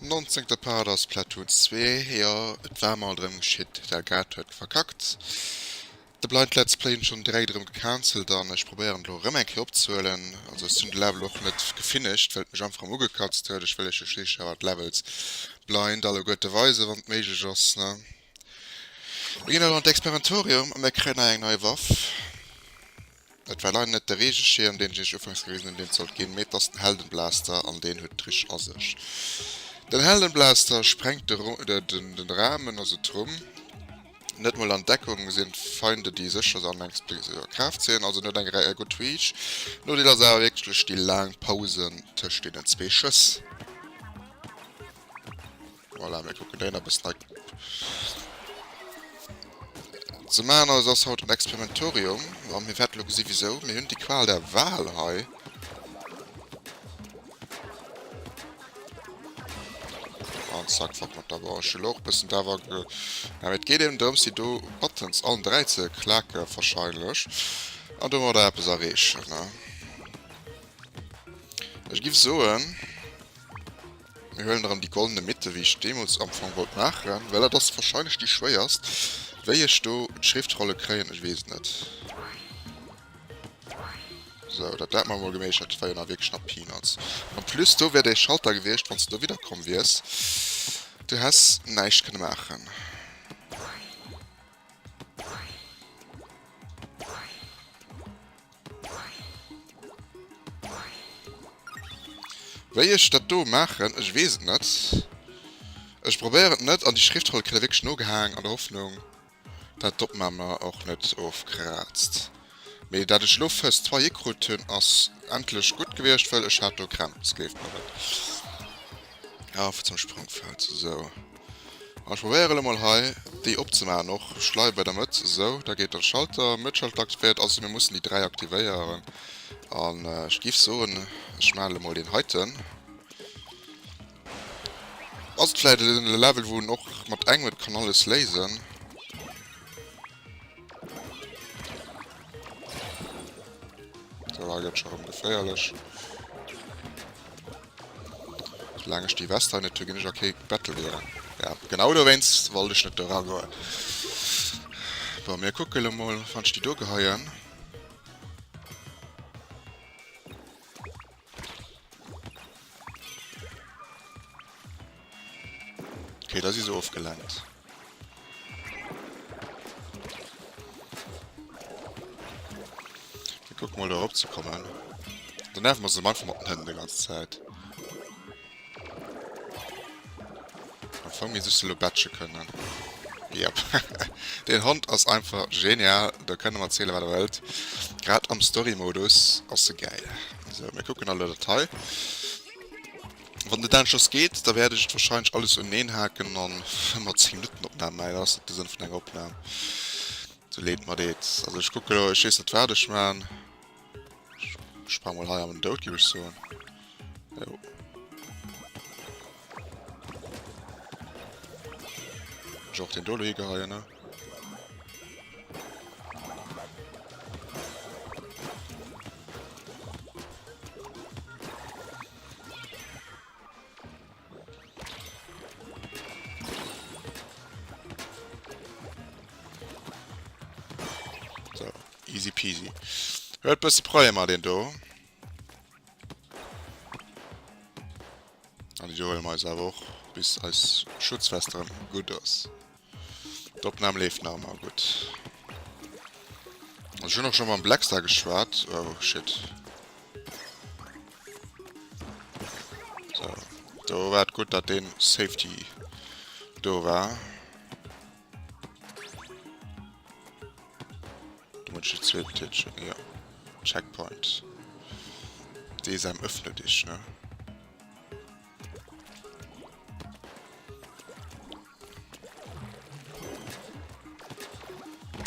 19. Part aus Platoon 2, ja, et war mal drin geschieht, der Gat hat verkackt. Der Blind Let's Play schon direkt drin gecancelt, dann ich probieren noch Remake abzuholen, also es sind Level auch nicht gefinisht, weil mich einfach umgekatzt hat, ich will ich schließlich aber Levels blind, alle gute Weise, wenn es möglich ist, ne. Wir gehen an das Experimentorium und wir kriegen eine neue Waffe. Das war leider nicht der Regenschirm, den ich übrigens gewesen in den sollte gehen, mit das Heldenblaster, an den hat Trish aus sich. Den Heldenblaster sprengt den Rahmen also drum. Nicht mal an Deckung sind Feinde, die sicher so an Kraft sehen, also nicht ein gut Reach. Nur die da wirklich die langen Pausen zwischen den zwei Schüssen. Voilà, wir gucken den ein bisschen. Zum einen ist das heute ein Experimentorium, und wir werden sowieso, wir haben die Qual der Wahl hier. Und zack, fuck man, da war schon auch ein bisschen, da war, damit geht eben darum, sie do Buttons allen 13 klacken wahrscheinlich. Und da war da etwas erreichen, ne. Ich gebe so ein, wir hören daran die goldene Mitte, wie ich dem uns am Anfang wollte machen, weil das wahrscheinlich die schwerst. Welche ich da die Schriftrolle kriegen, ich weiß nicht. So, das hat man wohl gemerkt, das war ja wirklich knapp Peanuts. Und plus, da wäre der Schalter gewesen, wenn du da wiederkommen wirst. Du hast nichts können machen. Wenn ich das da machen, ich weiß es nicht. Ich probiere es nicht, an die Schriftrolle kriege ich wirklich nur gehangen, an der Hoffnung, dass die Mama auch nicht aufkratzt. Aber da ich Luft hast, 2 Ekruten, ist endlich gut gewesen, weil ich hatte Krämpfe, das geht noch nicht. Auf zum Sprungfeld, so. Ich probiere mal hier, die abzumachen noch, ich bleibe damit, so, da geht der Schalter, mit Schalter aktiviert, also wir müssen die 3 aktivieren. Und ich gebe so ein, ich male mal den heute. Also vielleicht in einem Level, wo noch mit eng mit kann alles lesen. So, da geht schon gefährlich. Solange ich die Weste nicht nicht okay Battle wäre. Ja, genau du wennst, wollte ich nicht da gehen. Bei mir gucken mal, wann ich die durchgeheuern. Okay, das ist so aufgelangt. Wir gucken mal da raufzukommen. Dann nerven wir uns manchmal mit den Händen die ganze Zeit. Von mir sich so batchen können. Yep. Den Hund ist einfach genial, da können wir erzählen, was der Welt. Gerade am Story-Modus ist so geil. So, wir gucken alle Datei. Wenn der dann schon geht, da werde ich wahrscheinlich alles haken und 10 Minuten abnehmen, das ist der Sinn von der Aufnahme. So lädt man das. Also ich gucke, ich weiß nicht fertig, man. Ich sprang mal hier am Tod, gebe ich so. Jo. Ich auch den Dolo hier gehalten, ne? So, easy peasy. Hört bis die Preie mal den Do. Und ich hole mal selber auch, bis als Schutzweste gut ist. Die Aufnahme lebt noch mal gut. Ich bin auch schon mal im Blackstar geschwart. Oh shit. So. Da war gut, dass den Safety da war. Du musst jetzt wirklich, ja. Checkpoint. Dieser öffnet dich, ne?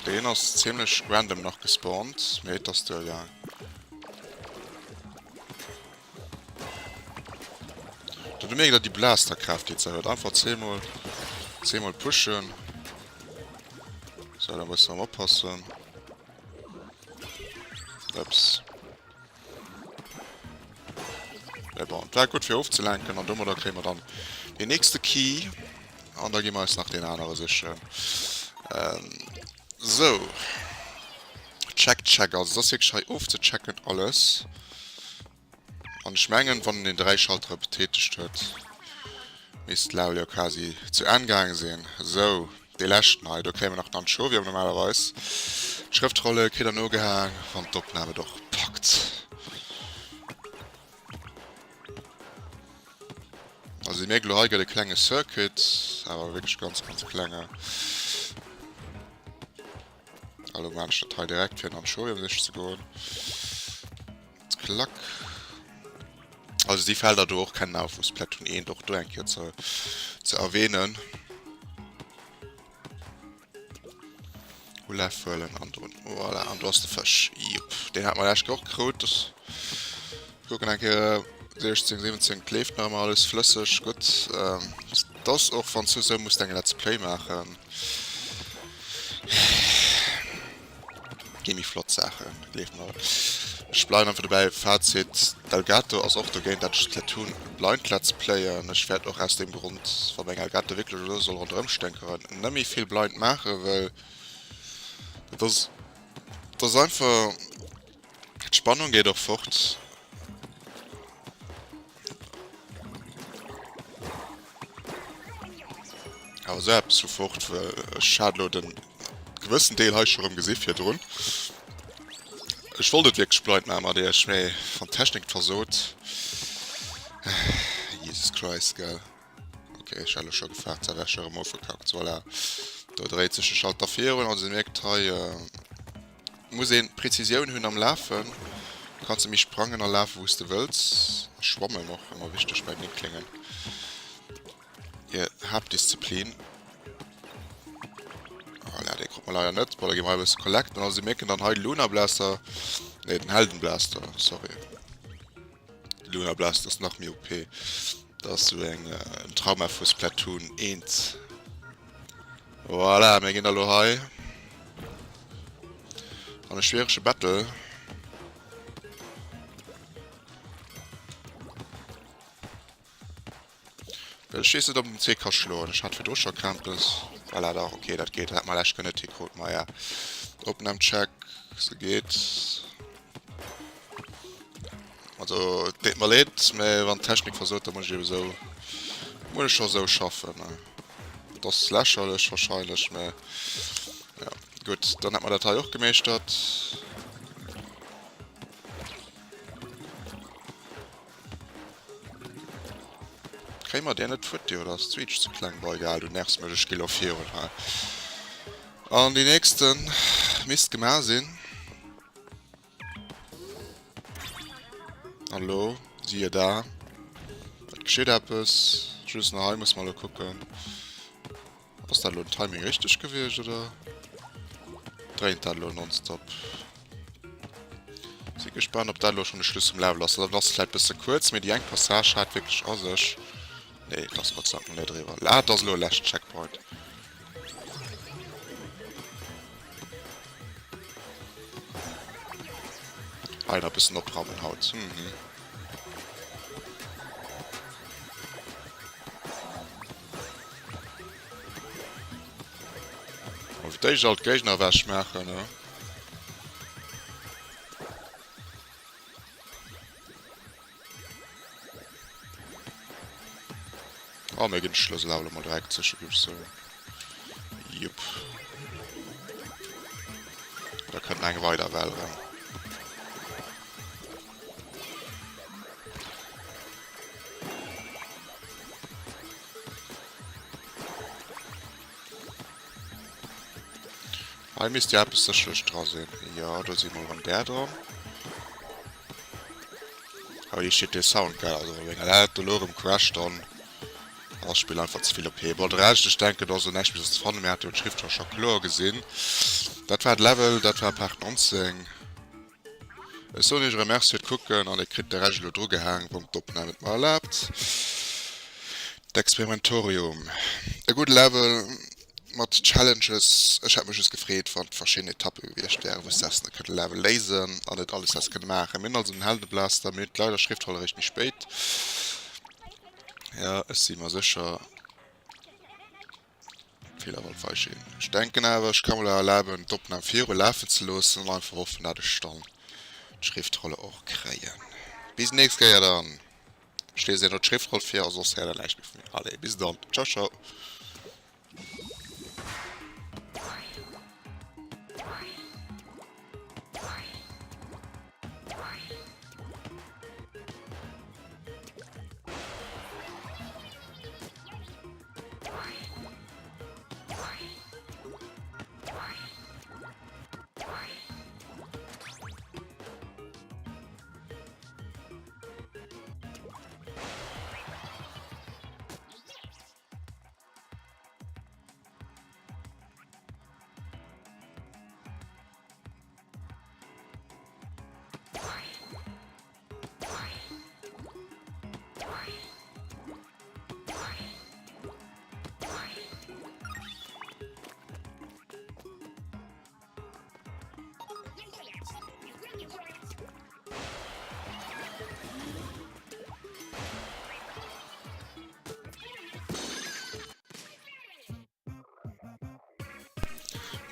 Den ist ziemlich random noch gespawnt. Mir das der ja. Du merkst, die Blasterkraft jetzt erhöht. Einfach 10 mal pushen. So, dann müssen wir mal aufpassen. Ups. Ja, bon. Wäre gut für aufzulenken und da kriegen wir dann Die nächste Key. Und da gehen wir jetzt nach den anderen sicher. So. Check. Also das ist wirklich aufzuchecken alles. Und ich meine, wenn den 3 Schalter betätigt wird, ist Laulio quasi zu Angang sehen. So, die letzten halt, da kämen wir noch dann schon, wie normalerweise. Schriftrolle, kriegt er nur gehangen, von der Abnahme doch packt. Also die merken heute der kleine Circuit, aber wirklich ganz kleine. Also man ist total direkt für dann schon, um nicht zu gehen. Klack. Also die Felder durch kennen auf das Platoon 1 doch denke zu erwähnen. Olaföllen und voilà, und du hast den Fisch. Yep. Den hat man echt auch geholt. Das gucken denke 16, 17 klebt noch mal alles flüssig. Gut. Das auch von so muss dann Let's Play machen. Geh mich flott Sachen. Lebt mal. Ich bleibe einfach dabei, Fazit, Delgato als auch gehen, dass ich Platoon blind Let's Player und ich werde auch aus dem Grund, von meinem Delgato wirklich oder so rundherum stecken, nicht mehr viel blind machen, weil das einfach, die Spannung geht doch fort. Aber selbst sofort, weil schade den gewissen Teil habe ich schon im Gesicht hier drin. Ich wollte wirklich blind machen, aber der ist mir von Technik versucht. Jesus Christ, geil. Okay, ich habe schon gefragt, da wäre schon mal verkackt, weil er da dreht sich der Schalter 4 und also merkt, muss ich Präzision hin am Laufen. Kannst du mich sprangen und laufen, wo du willst. Schwammen noch, immer wichtig bei den Klingen. Ihr habt Disziplin. Oh, ja, den kommt man leider nicht, weil da gehen wir ein bisschen collecten. Also, sie merken dann halt Luna Blaster. Ne, den Heldenblaster, sorry. Luna Blaster ist noch mehr OP. Das ist so ein Trauma fürs Platoon 1. Voilà, wir gehen da high. Eine schwierige Battle. Ich schieße da den CK schlagen. Ich hatte für Duscher Campus. Voilà, da, okay, das geht. Hat mal echt keine T-Code mehr, ja. Open am Check. So geht's. Also, das mal leid, wenn Technik versucht, dann muss ich so. Muss ich schon so schaffen. Ne? Das ist lächerlich wahrscheinlich. Mehr. Ja, gut, dann hat man das Teil auch gemeistert. Kriegen wir den nicht für dir oder das Twitch zu klein? Boah, egal, du nervst mir, ich gehe auf hier und halt. Und die nächsten Mist gemacht sind. Hallo, siehe da. Was geschieht etwas? Tschüss nach Hause, muss mal gucken. Was da lohnt Timing richtig gewesen oder? Dreht da lohnt nonstop. Ich bin gespannt, ob da schon den Schlüssel im Level ist. Das ist vielleicht ein bisschen kurz, mir die eine Passage hat wirklich aus sich. Nee, das Gott sei Dank nicht drüber. Lad das nur Last Checkpoint. Einer bisschen noch Raum in Haut. Auf der halt Gegner was machen, ne? Oh, wir gehen Schlüssel aber mal direkt zwischen so. Jupp. Da können wir weiter wählen. Ein müsst ja bis zur Schlussstraße. Ja, da sieht man der da. Aber die steht der Sound geil. Also, wenn er da im Crash dann. Das Spiel einfach zu viel OP. Aber der Rest, ich denke, da so nicht, das vorne mehr hat die Schrift schon klar gesehen. Das war das Level, das war Part 19. So nicht remerciert gucken und ich krieg der Rest drüber gehangen, wo man nicht mal erlaubt. Das Experimentorium. Ein gutes Level mit Challenges. Ich habe mich just gefragt von verschiedenen Etappen, wie ich der, wo ich das nicht Level lesen und nicht alles das können machen. Mit also ein Heldenblaster mit leider Schriftrolle recht nicht spät. Ja, ist immer sicher. Fehler falsch. Ich denke aber, ich kann mal erlauben, Doppel am 4 laufen zu lassen und einfach hoffen, dass ich dann die Schriftrolle auch kriege. Bis nächstes Jahr dann. Ich lese noch die Schriftrolle 4, also sehr leicht mit mir. Alle, bis dann. Ciao, ciao.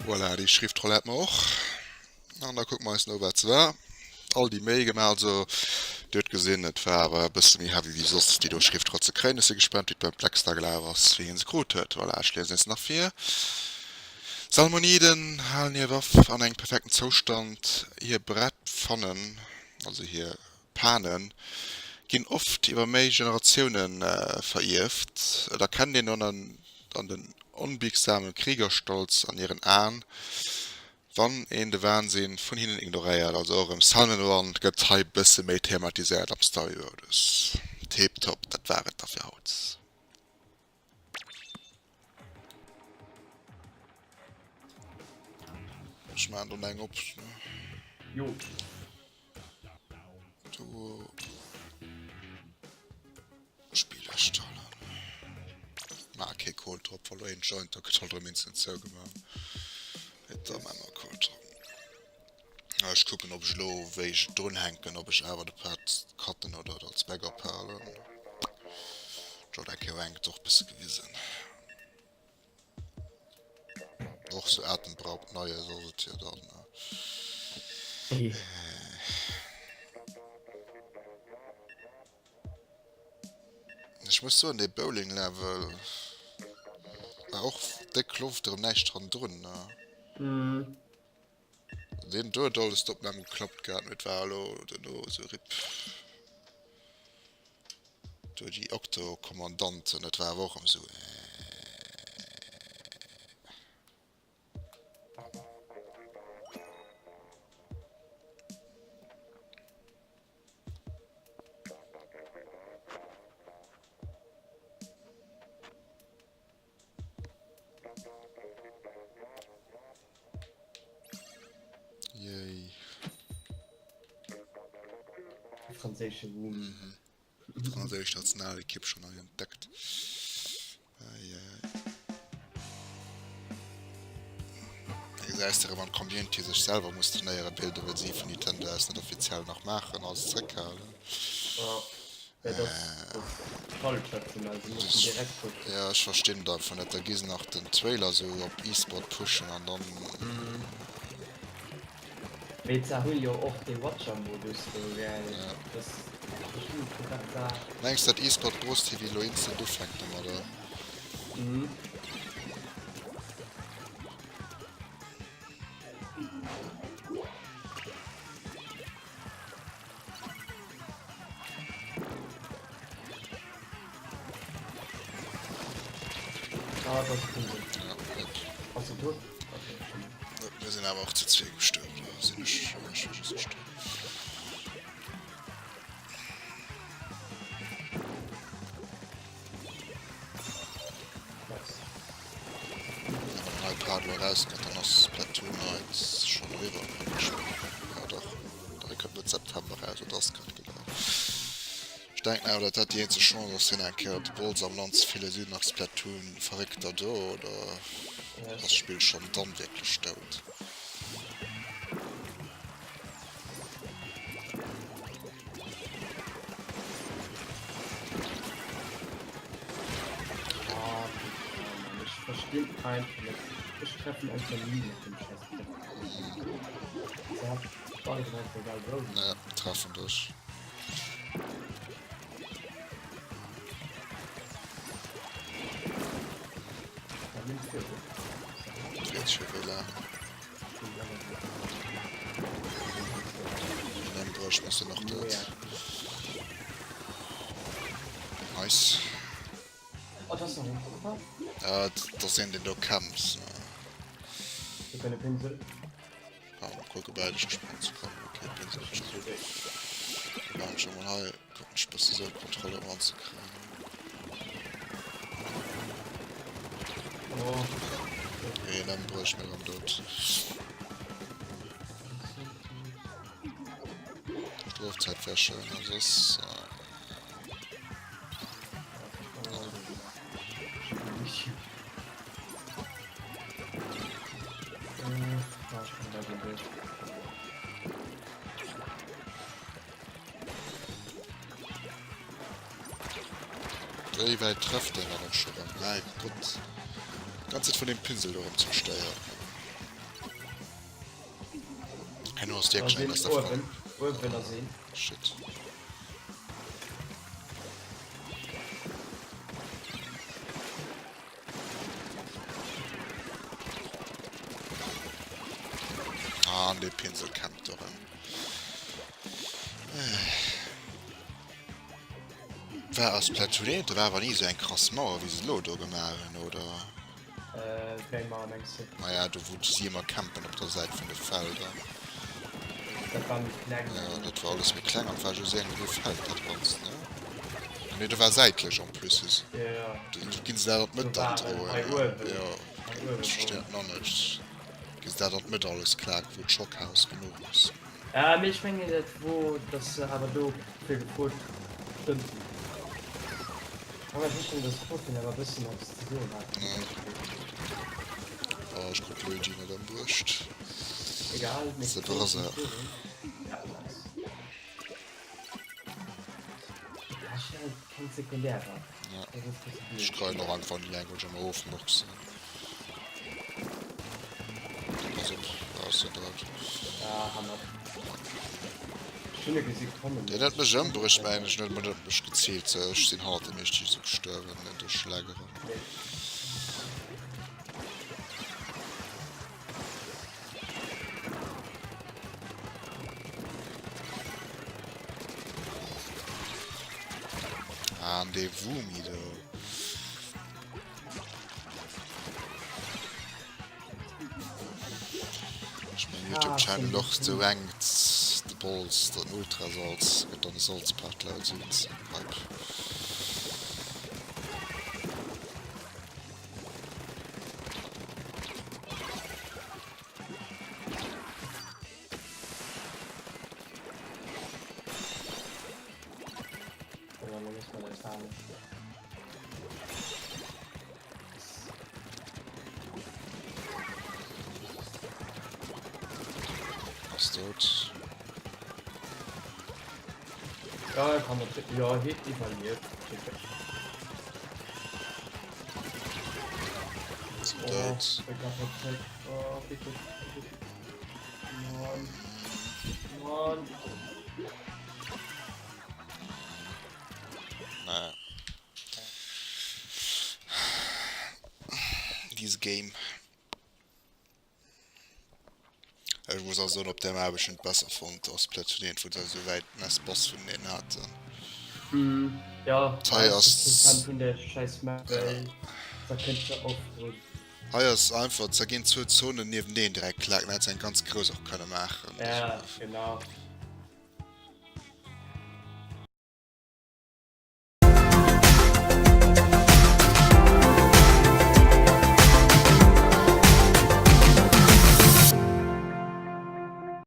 Voilà, die Schriftrolle hat man auch. Und da gucken wir uns noch, was war. All die Mege mal so dort gesehen, das war aber ein bisschen mehr wie sonst die durch Schriftrolle zu kriegen. Ich bin gespannt, wie beim Blackstar was wie es gut hat. Voilà, ich lese jetzt noch 4. Salmoniden haben ihr Waff an einem perfekten Zustand. Ihr Brettpfannen, also hier Panen, gehen oft über mehrere Generationen verirrt. Da kann den an den unbiegsamen Kriegerstolz an ihren Ahnen, wann in der Wahnsinn von ihnen ignoriert, also auch im Salmenwand geteilt bisschen mehr thematisiert am Story wird. Tip-top, das wäre dafür Haut. Ich meine, du denkst, ups, ne? Jo. Du spielst toll. Okay, cool, top, verloren, joint, da toll, Münzen zu gemacht. Da machen wir cool. Ja, ich gucke, ob ich lo, wie ich drin hängen, ob ich aber die Part cutten oder als Backup habe. Jo, da kann ich doch ein bisschen gewesen. Auch so Atemberaub, neue, so wird hier dann. Ich muss so in den Bowling-Level auch der Kluft drin nicht drin, ne? Mhm. Den Dördol ist doch beim geklappt gehabt mit Valo oder so Rip. Durch die Okto-Kommandanten, das war auch so. Yay. Französische Boom. Französisch nationale Kipp schon entdeckt. Das heißt, man Community sich selber musste nähere Bilder wird sie von Nintendo erst nicht offiziell noch machen als Tricker. Ja. Ja, das falsch schätzen, also müssen direkt pushen. Ja, ich verstehe davon nicht. Da gehen nach den Trailer so auf E-Sport pushen und dann. Jetzt haben ja auch den Watcher-Modus, so geil. Ja. Das bestimmt total da. Meinst du, das E-Sport groß TV lo instant aufhängt, oder? Mhm. Ah, das ist gut. Ja, gut. Hast du gut? Okay. Wir sind aber auch zu zweit gestorben. Wir sind nicht gestorben. Wenn man Hardware rausgeht, dann ist Platoon jetzt schon wieder. Ja, doch. Da kommt September raus und das kann genau. Ich denke aber, das hat die einzige Chance, dass sie die Balls am Land viele Süden nach Platoon verrückt da oder Ja. das Spiel schon dann wirklich stirbt. bin ein ich treffe ein Termin mit dem Chef. Ja, treffen durch. Jetzt schon wieder. Dann bräuchte ich noch das. Nice. Oh, das ist noch ein Kupfer. Ja, das sind die Camps. Wir können Pinsel. Ja, gucke beide gespannt zu kommen. Okay, Pinsel ist schon gut. Wir machen schon mal hier. Gucken, ich muss diese Kontrolle ranzukriegen. Oh. Okay, dann brauche ich mir dann dort. Laufzeit wäre schön, also es wie weit trifft der noch schon? Nein, gut. Ganz von dem Pinsel darum zu steuern. Kann nur aus der Kleine aus der Frau. Wenn er sehen. Shit. Ah, an den Pinsel kann doch. War aus Platoniert, war aber nie so ein krass Mauer wie sie Lodo gemacht oder? Naja, du wurdest hier immer campen auf der Seite von der Felder. Ja, das war alles mit klein und war schon sehr gut Feld da sonst, ne? Ne, du war seitlich am plus. Ja. Du gehst da dort mit dann drohen. Ja, das versteht noch nicht. Gehst da dort mit alles klar, wo Schockhaus genug ist. Ja, mich meine das, wo das aber du für Geburt stimmt. Aber ich finde das Foto aber ein bisschen was zu tun hat. Ja. Oh, ich guck Luigi nicht am Brust. Egal, Das ist der Brause. Ja, nice. Das ist ja kein Sekundärer. Ja. Ich kann noch einfach die Language am Ofen noch sehen. Also, raus da dort. Ja, Hammer. Schöne Gesicht kommen. Der hat mich umbrücht, meine ich, nicht mehr mich gezielt. So, ich bin hart, mich die so gestorben, nicht durch Schlägerin. Nee. Ah, an der Wumi, du. Ich mein YouTube-Channel noch so rankt, die Balls, den Ultrasalz, und dann Salzpartler als Süd. Was dort? Ja, kann man. Ja, hier evaluiert. Was Oh, dort? ich hab perfekt. Oh, bitte. Mann. Mann. Naja. Dieses Game. Ich muss auch sagen, ob der mal bestimmt besser fand, aus Platonieren, wo er so weit als Boss von denen hatte. Ja, Teuerst. kann von der scheiß Mapel. Da könnt ihr aufholen. Heuer ist einfach, da gehen zwei Zonen neben denen direkt klar, dann hätte es ein ganz groß auch können machen. Ja, genau.